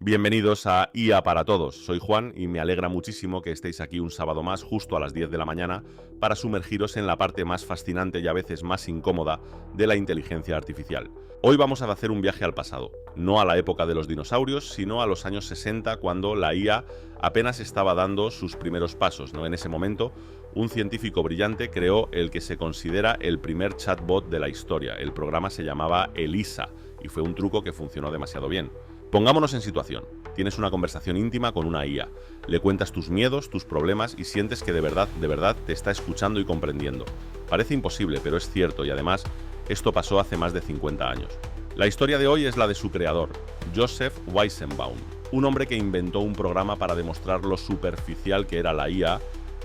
Bienvenidos a IA para Todos. Soy Juan y me alegra muchísimo que estéis aquí un sábado más justo a las 10 de la mañana para sumergiros en la parte más fascinante y a veces más incómoda de la inteligencia artificial. Hoy vamos a hacer un viaje al pasado, no a la época de los dinosaurios, sino a los años 60 cuando la IA apenas estaba dando sus primeros pasos, ¿no? En ese momento, un científico brillante creó el que se considera el primer chatbot de la historia. El programa se llamaba Elisa y fue un truco que funcionó demasiado bien. Pongámonos en situación. Tienes una conversación íntima con una IA. Le cuentas tus miedos, tus problemas y sientes que de verdad te está escuchando y comprendiendo. Parece imposible, pero es cierto y además esto pasó hace más de 50 años. La historia de hoy es la de su creador, Joseph Weizenbaum, un hombre que inventó un programa para demostrar lo superficial que era la IA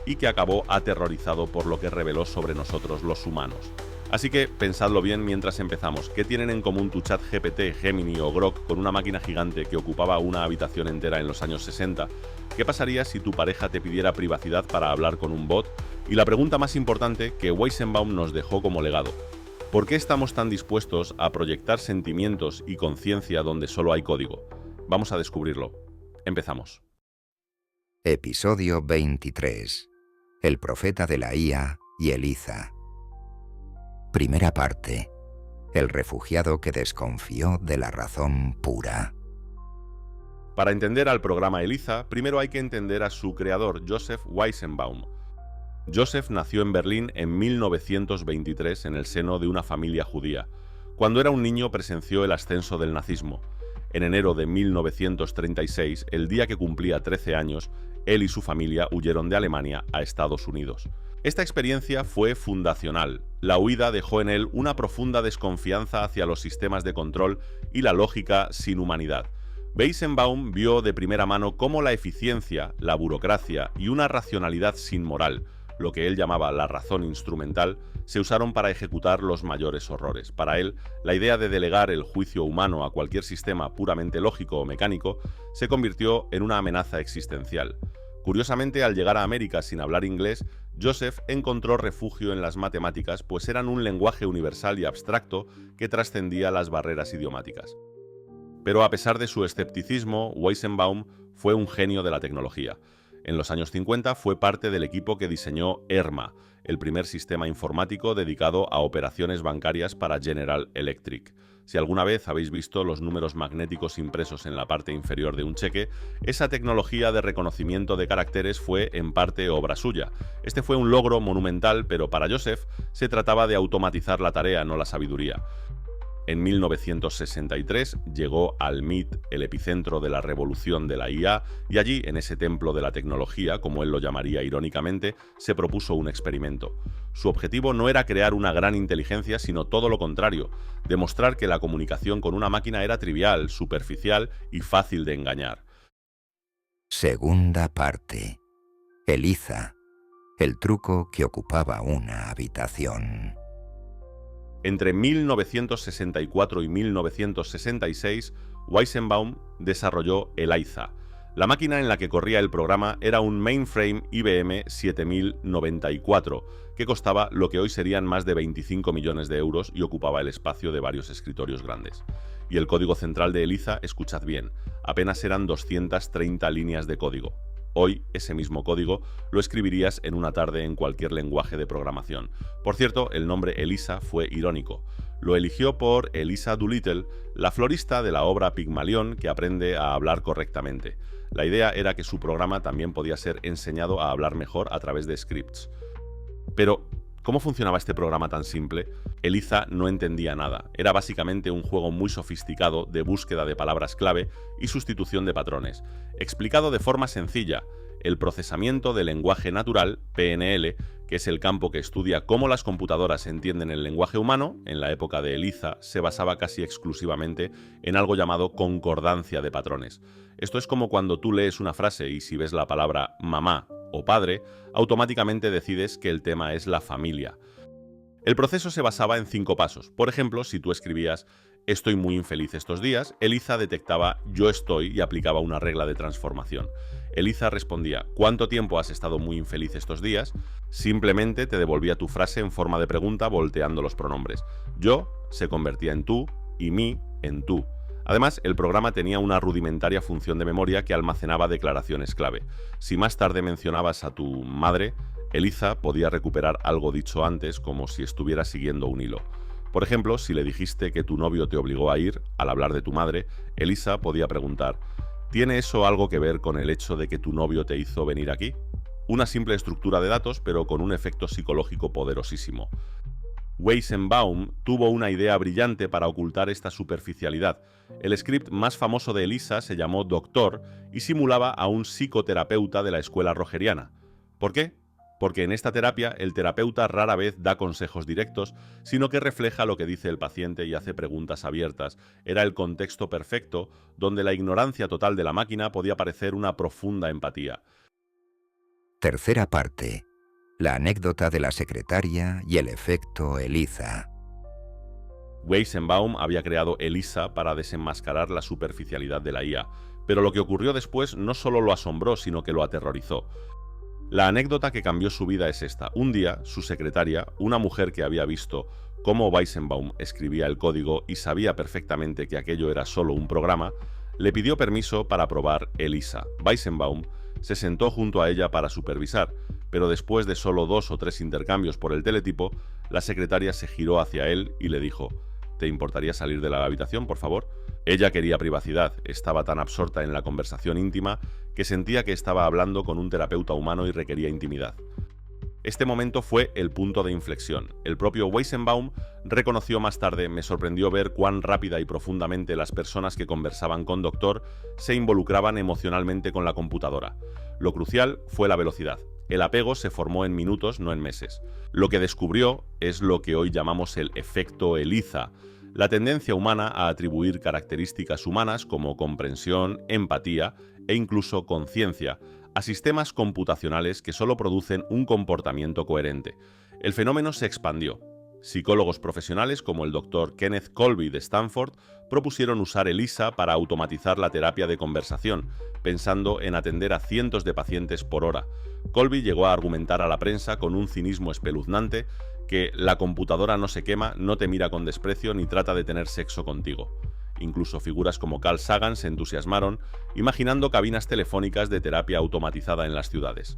y que acabó aterrorizado por lo que reveló sobre nosotros los humanos. Así que pensadlo bien mientras empezamos. ¿Qué tienen en común tu ChatGPT, Gemini o Grok con una máquina gigante que ocupaba una habitación entera en los años 60? ¿Qué pasaría si tu pareja te pidiera privacidad para hablar con un bot? Y la pregunta más importante que Weizenbaum nos dejó como legado: ¿por qué estamos tan dispuestos a proyectar sentimientos y conciencia donde solo hay código? Vamos a descubrirlo. Empezamos. Episodio 23. El profeta de la IA y Elisa. Primera parte. El refugiado que desconfió de la razón pura. Para entender al programa Elisa, primero hay que entender a su creador, Joseph Weizenbaum. Joseph nació en Berlín en 1923 en el seno de una familia judía. Cuando era un niño presenció el ascenso del nazismo. En enero de 1936, el día que cumplía 13 años, él y su familia huyeron de Alemania a Estados Unidos. Esta experiencia fue fundacional. La huida dejó en él una profunda desconfianza hacia los sistemas de control y la lógica sin humanidad. Weizenbaum vio de primera mano cómo la eficiencia, la burocracia y una racionalidad sin moral, lo que él llamaba la razón instrumental, se usaron para ejecutar los mayores horrores. Para él, la idea de delegar el juicio humano a cualquier sistema puramente lógico o mecánico se convirtió en una amenaza existencial. Curiosamente, al llegar a América sin hablar inglés, Joseph encontró refugio en las matemáticas, pues eran un lenguaje universal y abstracto que trascendía las barreras idiomáticas. Pero a pesar de su escepticismo, Weizenbaum fue un genio de la tecnología. En los años 50 fue parte del equipo que diseñó ERMA, el primer sistema informático dedicado a operaciones bancarias para General Electric. Si alguna vez habéis visto los números magnéticos impresos en la parte inferior de un cheque, esa tecnología de reconocimiento de caracteres fue en parte obra suya. Este fue un logro monumental, pero para Joseph se trataba de automatizar la tarea, no la sabiduría. En 1963 llegó al MIT, el epicentro de la revolución de la IA, y allí, en ese templo de la tecnología, como él lo llamaría irónicamente, se propuso un experimento. Su objetivo no era crear una gran inteligencia, sino todo lo contrario, demostrar que la comunicación con una máquina era trivial, superficial y fácil de engañar. Segunda parte. Elisa. El truco que ocupaba una habitación. Entre 1964 y 1966, Weizenbaum desarrolló Elisa. La máquina en la que corría el programa era un mainframe IBM 7094, que costaba lo que hoy serían más de 25 millones de euros y ocupaba el espacio de varios escritorios grandes. Y el código central de Elisa, escuchad bien, apenas eran 230 líneas de código. Hoy, ese mismo código lo escribirías en una tarde en cualquier lenguaje de programación. Por cierto, el nombre Elisa fue irónico. Lo eligió por Elisa Doolittle, la florista de la obra Pigmalión que aprende a hablar correctamente. La idea era que su programa también podía ser enseñado a hablar mejor a través de scripts. Pero, ¿cómo funcionaba este programa tan simple? Elisa no entendía nada. Era básicamente un juego muy sofisticado de búsqueda de palabras clave y sustitución de patrones. Explicado de forma sencilla, el procesamiento del lenguaje natural, PNL, que es el campo que estudia cómo las computadoras entienden el lenguaje humano, en la época de Elisa se basaba casi exclusivamente en algo llamado concordancia de patrones. Esto es como cuando tú lees una frase y si ves la palabra mamá o padre, automáticamente decides que el tema es la familia. El proceso se basaba en 5 pasos. Por ejemplo, si tú escribías «estoy muy infeliz estos días», Elisa detectaba «yo estoy» y aplicaba una regla de transformación. Elisa respondía «¿cuánto tiempo has estado muy infeliz estos días?». Simplemente te devolvía tu frase en forma de pregunta volteando los pronombres. «Yo» se convertía en «tú» y «mí» en «tú». Además, el programa tenía una rudimentaria función de memoria que almacenaba declaraciones clave. Si más tarde mencionabas a tu madre, Eliza podía recuperar algo dicho antes como si estuviera siguiendo un hilo. Por ejemplo, si le dijiste que tu novio te obligó a ir, al hablar de tu madre, Eliza podía preguntar: ¿tiene eso algo que ver con el hecho de que tu novio te hizo venir aquí? Una simple estructura de datos, pero con un efecto psicológico poderosísimo. Weizenbaum tuvo una idea brillante para ocultar esta superficialidad. El script más famoso de Eliza se llamó Doctor y simulaba a un psicoterapeuta de la escuela rogeriana. ¿Por qué? Porque en esta terapia el terapeuta rara vez da consejos directos, sino que refleja lo que dice el paciente y hace preguntas abiertas. Era el contexto perfecto donde la ignorancia total de la máquina podía parecer una profunda empatía. Tercera parte. La anécdota de la secretaria y el efecto Eliza. Weizenbaum había creado Eliza para desenmascarar la superficialidad de la IA, pero lo que ocurrió después no solo lo asombró, sino que lo aterrorizó. La anécdota que cambió su vida es esta. Un día, su secretaria, una mujer que había visto cómo Weizenbaum escribía el código y sabía perfectamente que aquello era solo un programa, le pidió permiso para probar Eliza. Weizenbaum se sentó junto a ella para supervisar, pero después de solo 2 o 3 intercambios por el teletipo, la secretaria se giró hacia él y le dijo: ¿te importaría salir de la habitación, por favor? Ella quería privacidad, estaba tan absorta en la conversación íntima que sentía que estaba hablando con un terapeuta humano y requería intimidad. Este momento fue el punto de inflexión. El propio Weizenbaum reconoció más tarde: me sorprendió ver cuán rápida y profundamente las personas que conversaban con Doctor se involucraban emocionalmente con la computadora. Lo crucial fue la velocidad. El apego se formó en minutos, no en meses. Lo que descubrió es lo que hoy llamamos el efecto Eliza, la tendencia humana a atribuir características humanas como comprensión, empatía e incluso conciencia a sistemas computacionales que solo producen un comportamiento coherente. El fenómeno se expandió. Psicólogos profesionales como el Dr. Kenneth Colby de Stanford propusieron usar Eliza para automatizar la terapia de conversación, pensando en atender a cientos de pacientes por hora. Colby llegó a argumentar a la prensa con un cinismo espeluznante que la computadora no se quema, no te mira con desprecio ni trata de tener sexo contigo. Incluso figuras como Carl Sagan se entusiasmaron, imaginando cabinas telefónicas de terapia automatizada en las ciudades.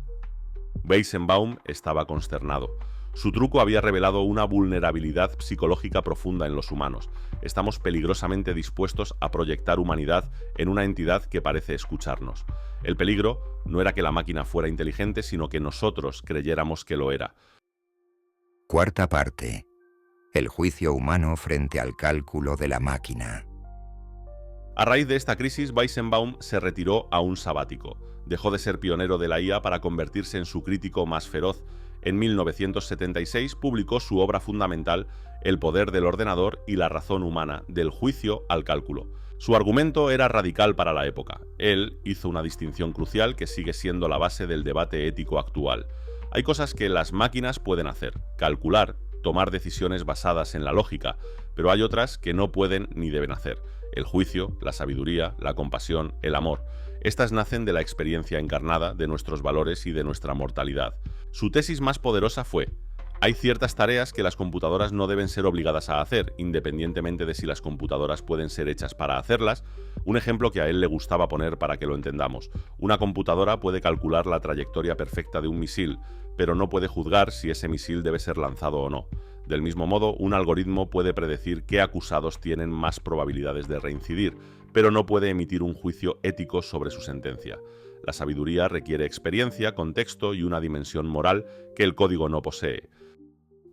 Weizenbaum estaba consternado. Su truco había revelado una vulnerabilidad psicológica profunda en los humanos. Estamos peligrosamente dispuestos a proyectar humanidad en una entidad que parece escucharnos. El peligro no era que la máquina fuera inteligente, sino que nosotros creyéramos que lo era. Cuarta parte. El juicio humano frente al cálculo de la máquina. A raíz de esta crisis, Weizenbaum se retiró a un sabático. Dejó de ser pionero de la IA para convertirse en su crítico más feroz. En 1976 publicó su obra fundamental El poder del ordenador y la razón humana, del juicio al cálculo. Su argumento era radical para la época. Él hizo una distinción crucial que sigue siendo la base del debate ético actual. Hay cosas que las máquinas pueden hacer: calcular, tomar decisiones basadas en la lógica, pero hay otras que no pueden ni deben hacer: el juicio, la sabiduría, la compasión, el amor. Estas nacen de la experiencia encarnada, de nuestros valores y de nuestra mortalidad. Su tesis más poderosa fue: hay ciertas tareas que las computadoras no deben ser obligadas a hacer, independientemente de si las computadoras pueden ser hechas para hacerlas. Un ejemplo que a él le gustaba poner para que lo entendamos: una computadora puede calcular la trayectoria perfecta de un misil, pero no puede juzgar si ese misil debe ser lanzado o no. Del mismo modo, un algoritmo puede predecir qué acusados tienen más probabilidades de reincidir, pero no puede emitir un juicio ético sobre su sentencia. La sabiduría requiere experiencia, contexto y una dimensión moral que el código no posee.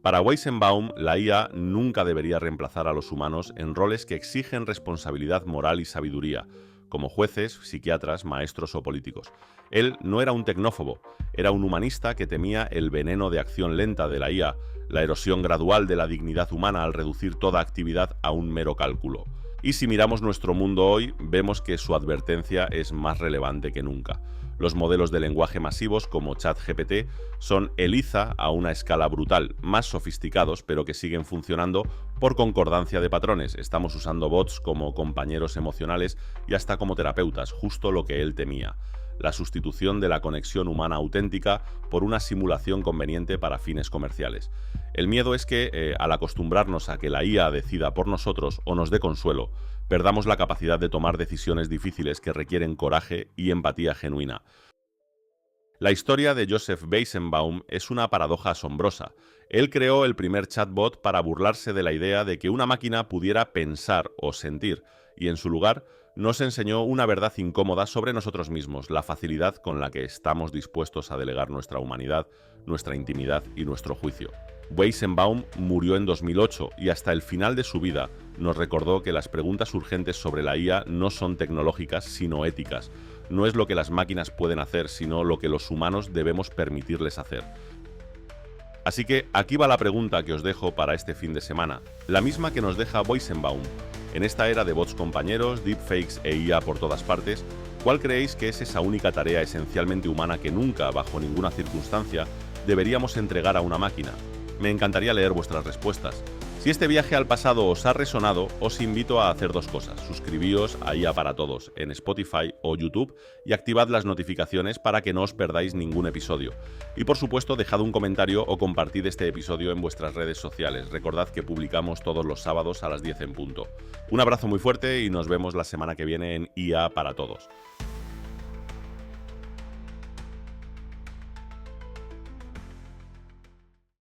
Para Weizenbaum, la IA nunca debería reemplazar a los humanos en roles que exigen responsabilidad moral y sabiduría, como jueces, psiquiatras, maestros o políticos. Él no era un tecnófobo, era un humanista que temía el veneno de acción lenta de la IA, la erosión gradual de la dignidad humana al reducir toda actividad a un mero cálculo. Y si miramos nuestro mundo hoy, vemos que su advertencia es más relevante que nunca. Los modelos de lenguaje masivos como ChatGPT son Eliza a una escala brutal, más sofisticados pero que siguen funcionando por concordancia de patrones. Estamos usando bots como compañeros emocionales y hasta como terapeutas, justo lo que él temía: la sustitución de la conexión humana auténtica por una simulación conveniente para fines comerciales. El miedo es que, al acostumbrarnos a que la IA decida por nosotros, o nos dé consuelo, perdamos la capacidad de tomar decisiones difíciles que requieren coraje y empatía genuina. La historia de Joseph Weizenbaum es una paradoja asombrosa. Él creó el primer chatbot para burlarse de la idea de que una máquina pudiera pensar o sentir, y en su lugar nos enseñó una verdad incómoda sobre nosotros mismos, la facilidad con la que estamos dispuestos a delegar nuestra humanidad, nuestra intimidad y nuestro juicio. Weizenbaum murió en 2008 y hasta el final de su vida nos recordó que las preguntas urgentes sobre la IA no son tecnológicas, sino éticas. No es lo que las máquinas pueden hacer, sino lo que los humanos debemos permitirles hacer. Así que aquí va la pregunta que os dejo para este fin de semana, la misma que nos deja Weizenbaum. En esta era de bots compañeros, deepfakes e IA por todas partes, ¿cuál creéis que es esa única tarea esencialmente humana que nunca, bajo ninguna circunstancia, deberíamos entregar a una máquina? Me encantaría leer vuestras respuestas. Si este viaje al pasado os ha resonado, os invito a hacer dos cosas. Suscribíos a IA para Todos en Spotify o YouTube y activad las notificaciones para que no os perdáis ningún episodio. Y por supuesto, dejad un comentario o compartid este episodio en vuestras redes sociales. Recordad que publicamos todos los sábados a las 10 en punto. Un abrazo muy fuerte y nos vemos la semana que viene en IA para Todos.